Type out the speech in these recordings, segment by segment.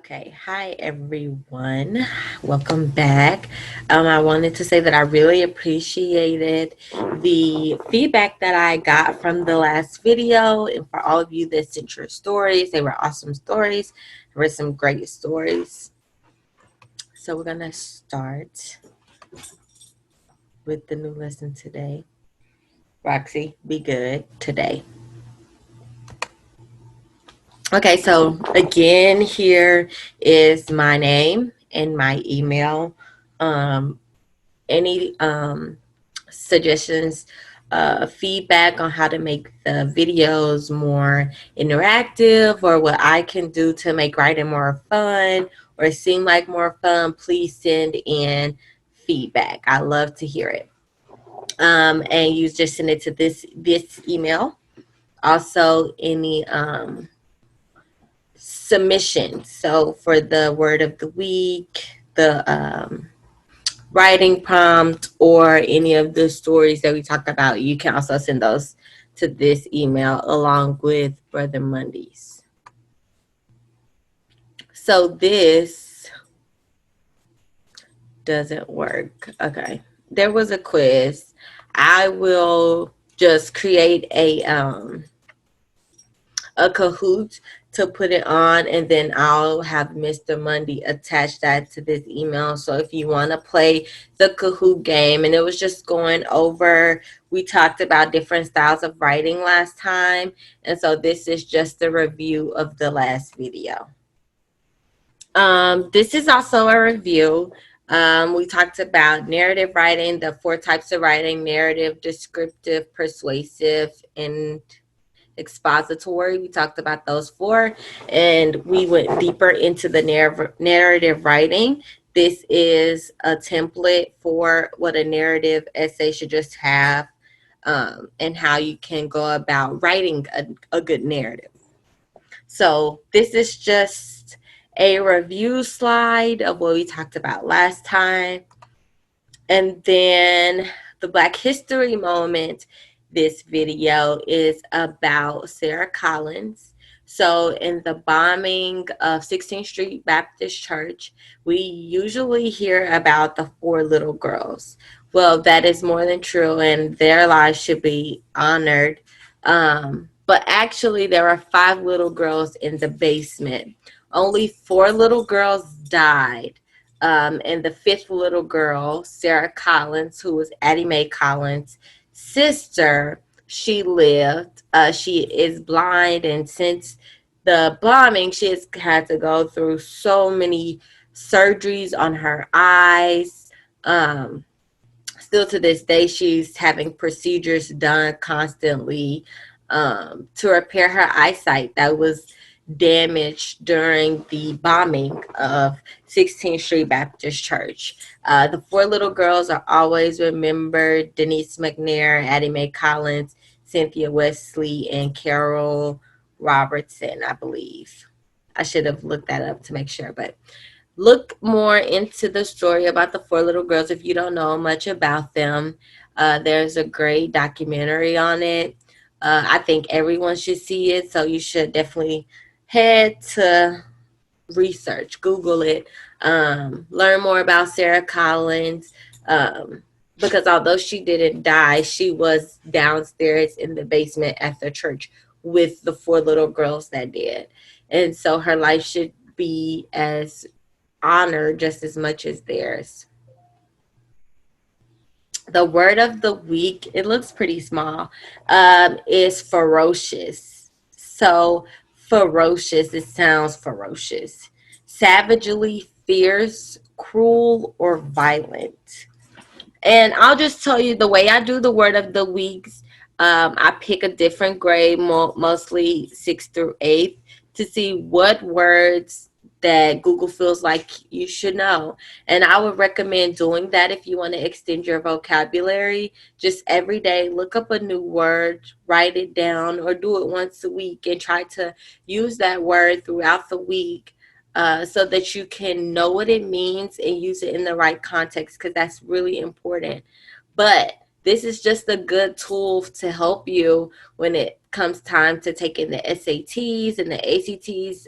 Okay, hi everyone. Welcome back. I wanted to say that I really appreciated the feedback that I got from the last video, and for all of you that sent your stories. They were awesome stories. There were some great stories. So we're gonna start with the new lesson today. Roxy, be good today. Okay, so again, here is my name and my email. Um, any suggestions, feedback on how to make the videos more interactive, or what I can do to make writing more fun or seem like more fun, please send in feedback. I love to hear it. And you just send it to this email. Also, any submissions. So for the word of the week, the writing prompt, or any of the stories that we talked about, you can also send those to this email along with Brother Mondays. So this doesn't work. Okay. There was a quiz. I will just create a Kahoot to put it on, and then I'll have Mr. Monday attach that to this email. So if you want to play the Kahoot game, and it was just going over, we talked about different styles of writing last time, and so this is just a review of the last video. This is also a review. We talked about narrative writing, the 4 types of writing: narrative, descriptive, persuasive, and expository. We talked about those 4, and we went deeper into the narrative writing. This is a template for what a narrative essay should just have, and how you can go about writing a good narrative. So this is just a review slide of what we talked about last time. And then the Black History moment. This video is about Sarah Collins. So in the bombing of 16th Street Baptist Church, we usually hear about the 4 little girls. Well, that is more than true, and their lives should be honored. But actually, there are 5 little girls in the basement. Only 4 little girls died. And the 5th little girl, Sarah Collins, who was Addie Mae Collins' sister, she lived. She is blind, and since the bombing, she has had to go through so many surgeries on her eyes. Still to this day, she's having procedures done constantly to repair her eyesight that was damaged during the bombing of 16th Street Baptist Church. The 4 little girls are always remembered: Denise McNair, Addie Mae Collins, Cynthia Wesley, and Carol Robertson, I believe. I should have looked that up to make sure, but look more into the story about the 4 little girls if you don't know much about them. There's a great documentary on it. I think everyone should see it, so you should definitely head to research, Google it, learn more about Sarah Collins, because although she didn't die, she was downstairs in the basement at the church with the 4 little girls that did. And so her life should be as honored just as much as theirs. The word of the week, it looks pretty small, is ferocious. So ferocious, it sounds ferocious. Savagely fierce, cruel, or violent. And I'll just tell you the way I do the word of the weeks. I pick a different grade, mostly 6th through 8th, to see what words that Google feels like you should know. And I would recommend doing that if you want to extend your vocabulary. Just every day, look up a new word, write it down, or do it once a week and try to use that word throughout the week, so that you can know what it means and use it in the right context, because that's really important. But this is just a good tool to help you when it comes time to taking the SATs and the ACTs.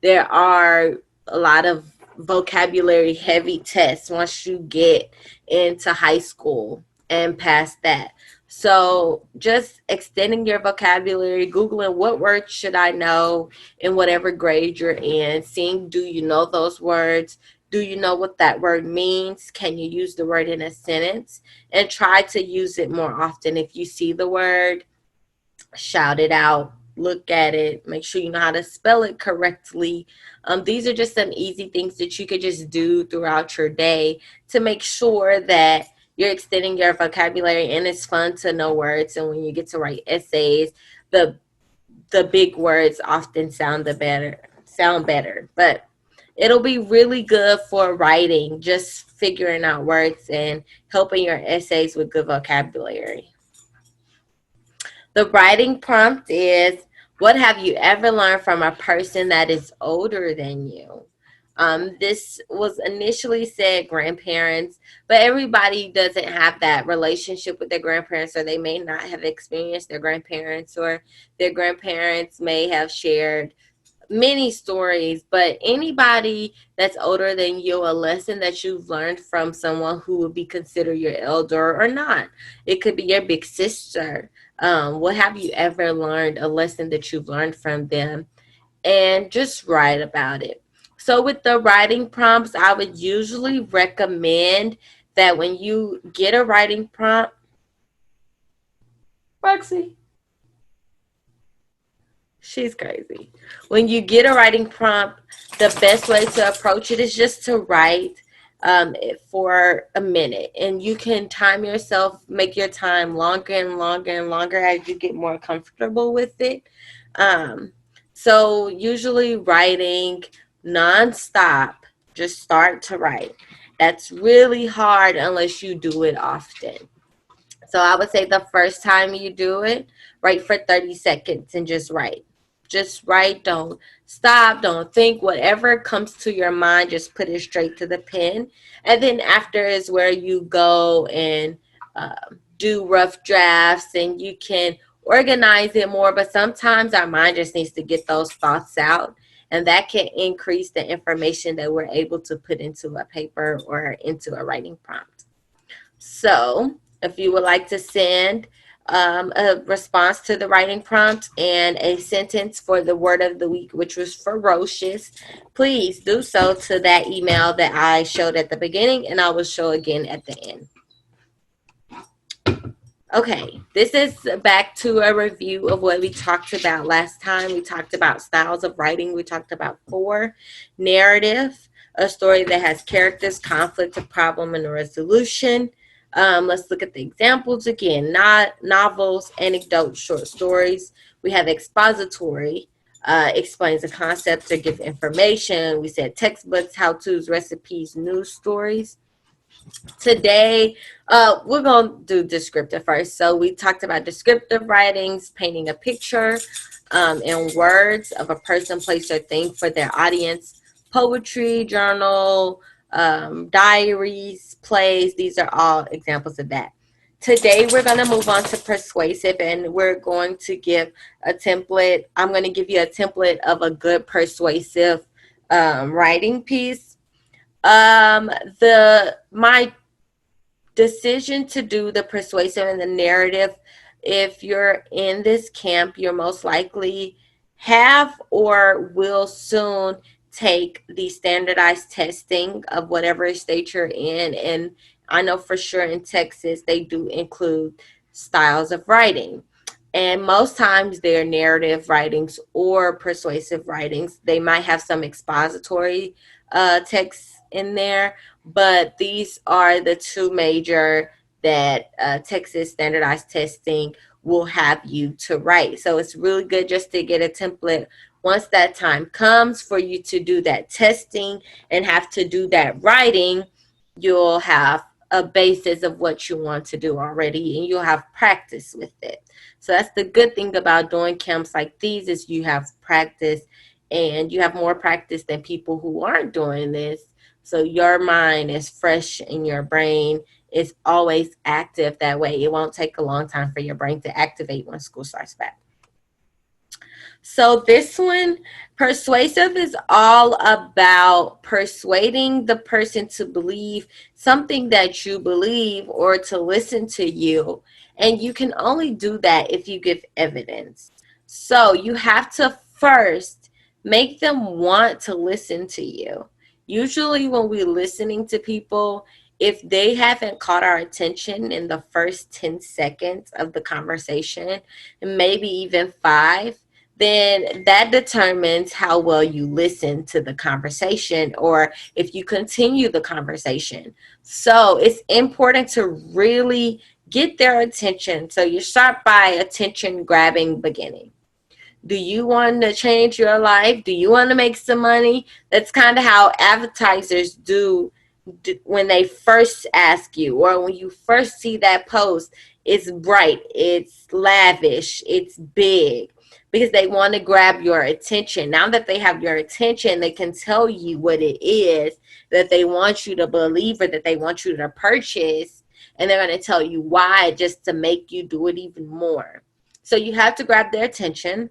there are a lot of vocabulary heavy tests once you get into high school and past that. So just extending your vocabulary, Googling what words should I know in whatever grade you're in, seeing do you know those words? Do you know what that word means? Can you use the word in a sentence? And try to use it more often. If you see the word, shout it out, look at it, make sure you know how to spell it correctly. These are just some easy things that you could just do throughout your day to make sure that you're extending your vocabulary, and it's fun to know words. And when you get to write essays, the the big words often sound better. But it'll be really good for writing, just figuring out words and helping your essays with good vocabulary. The writing prompt is, what have you ever learned from a person that is older than you? This was initially said grandparents, but everybody doesn't have that relationship with their grandparents, or they may not have experienced their grandparents, or their grandparents may have shared many stories. But anybody that's older than you, a lesson that you've learned from someone who would be considered your elder or not. It could be your big sister. What have you ever learned, a lesson that you've learned from them? And just write about it. So with the writing prompts, I would usually recommend that when you get a writing prompt, Roxy, she's crazy. When you get a writing prompt, the best way to approach it is just to write it for a minute. And you can time yourself, make your time longer and longer and longer as you get more comfortable with it. Um, so, usually writing nonstop, just start to write. That's really hard unless you do it often. So I would say the first time you do it, write for 30 seconds and just write. Just write. Don't stop. Don't think. Whatever comes to your mind, just put it straight to the pen. And then after is where you go and uh, do rough drafts, and you can organize it more. But sometimes our mind just needs to get those thoughts out. And that can increase the information that we're able to put into a paper or into a writing prompt. So, if you would like to send a response to the writing prompt and a sentence for the word of the week, which was ferocious, please do so to that email that I showed at the beginning, and I will show again at the end. Okay, this is back to a review of what we talked about last time. We talked about styles of writing. We talked about 4: narrative, a story that has characters, conflict, a problem, and a resolution. Let's look at the examples again. Not novels, anecdotes, short stories. We have expository, explains the concept or give information. We said textbooks, how-tos, recipes, news stories. Today, we're going to do descriptive first. So we talked about descriptive writings, painting a picture in words of a person, place, or thing for their audience. Poetry, journal, diaries, plays. These are all examples of that. Today, we're going to move on to persuasive, and we're going to give a template. I'm going to give you a template of a good persuasive writing piece. The my decision to do the persuasive and the narrative, if you're in this camp, you're most likely have or will soon take the standardized testing of whatever state you're in. And I know for sure in Texas, they do include styles of writing. And most times they're narrative writings or persuasive writings. They might have some expository text in there, but these are the two major that Texas standardized testing will have you to write. So it's really good just to get a template once that time comes for you to do that testing and have to do that writing. You'll have a basis of what you want to do already, and you'll have practice with it. So that's the good thing about doing camps like these, is you have practice, and you have more practice than people who aren't doing this. So your mind is fresh and your brain is always active that way. It won't take a long time for your brain to activate when school starts back. So this one, persuasive is all about persuading the person to believe something that you believe or to listen to you. And you can only do that if you give evidence. So you have to first make them want to listen to you. Usually when we're listening to people, if they haven't caught our attention in the first 10 seconds of the conversation, and maybe even five, then that determines how well you listen to the conversation or if you continue the conversation. So it's important to really get their attention. So you start by attention grabbing beginning. Do you want to change your life? Do you want to make some money? That's kind of how advertisers do when they first ask you, or when you first see that post. It's bright, it's lavish, it's big, because they want to grab your attention. Now that they have your attention, they can tell you what it is that they want you to believe or that they want you to purchase, and they're going to tell you why, just to make you do it even more. So you have to grab their attention.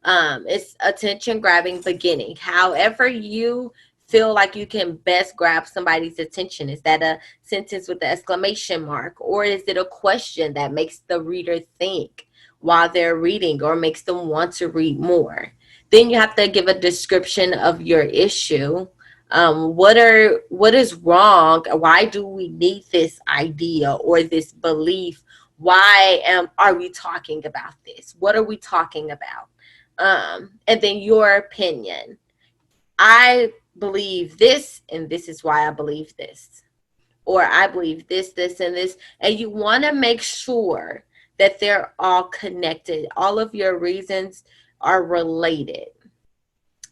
It's attention grabbing beginning. However you feel like you can best grab somebody's attention. Is that a sentence with the exclamation mark? Or is it a question that makes the reader think while they're reading or makes them want to read more? Then you have to give a description of your issue. What is wrong? Why do we need this idea or this belief? Why are we talking about this? What are we talking about? And then your opinion. I believe this, and this is why I believe this. Or I believe this, this, and this. And you want to make sure that they're all connected. All of your reasons are related.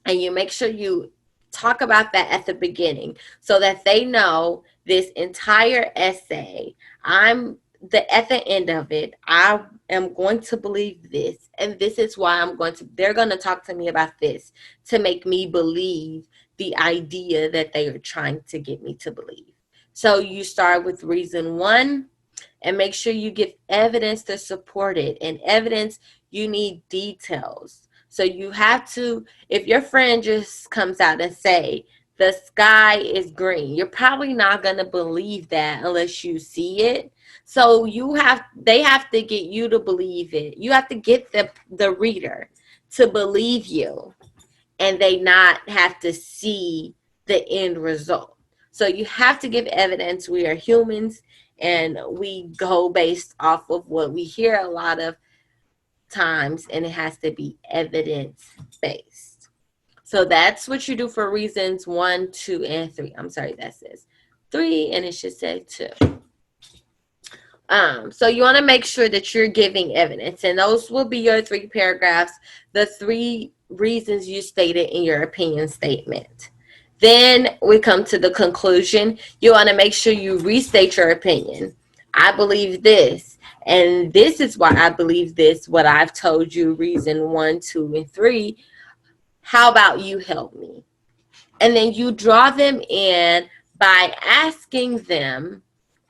And you make sure you talk about that at the beginning so that they know this entire essay, at the end of it, I am going to believe this, and this is why they're going to talk to me about this to make me believe the idea that they are trying to get me to believe. So you start with reason one and make sure you give evidence to support it. And evidence, you need details. So you have to, if your friend just comes out and say, the sky is green, you're probably not going to believe that unless you see it. So they have to get you to believe it. You have to get the reader to believe you, and they not have to see the end result. So you have to give evidence. We are humans, and we go based off of what we hear a lot of times, and it has to be evidence based. So that's what you do for reasons 1, 2, and 3. I'm sorry, that says 3, and it should say 2. So you want to make sure that you're giving evidence, and those will be your 3 paragraphs, the 3 reasons you stated in your opinion statement. Then we come to the conclusion. You want to make sure you restate your opinion. I believe this, and this is why I believe this, what I've told you, reason 1, 2, and 3. How about you help me? And then you draw them in by asking them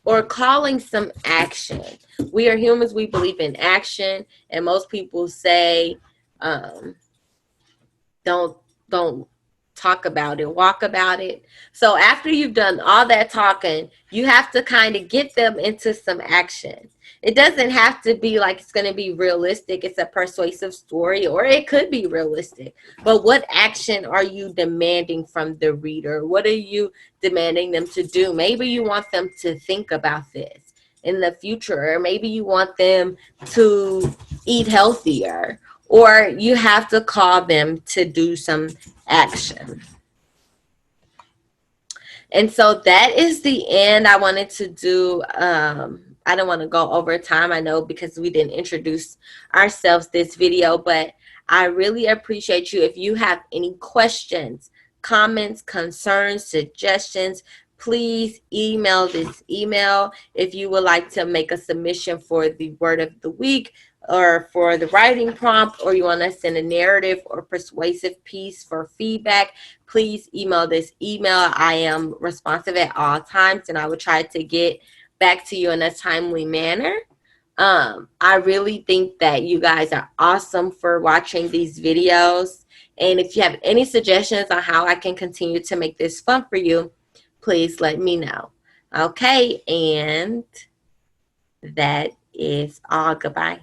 or calling some action. We are humans, we believe in action, and most people say, don't talk about it, walk about it. So after you've done all that talking, you have to kind of get them into some action. It doesn't have to be like it's going to be realistic. It's a persuasive story, or it could be realistic. But what action are you demanding from the reader? What are you demanding them to do? Maybe you want them to think about this in the future, or maybe you want them to eat healthier, or you have to call them to do some action. And so that is the end. I wanted to do, I don't want to go over time, I know, because we didn't introduce ourselves this video, but I really appreciate you. If you have any questions, comments, concerns, suggestions, please email this email. If you would like to make a submission for the word of the week, or for the writing prompt, or you want to send a narrative or persuasive piece for feedback, please email this email. I am responsive at all times, and I will try to get back to you in a timely manner. I really think that you guys are awesome for watching these videos. And if you have any suggestions on how I can continue to make this fun for you, please let me know. Okay, and that is all. Goodbye.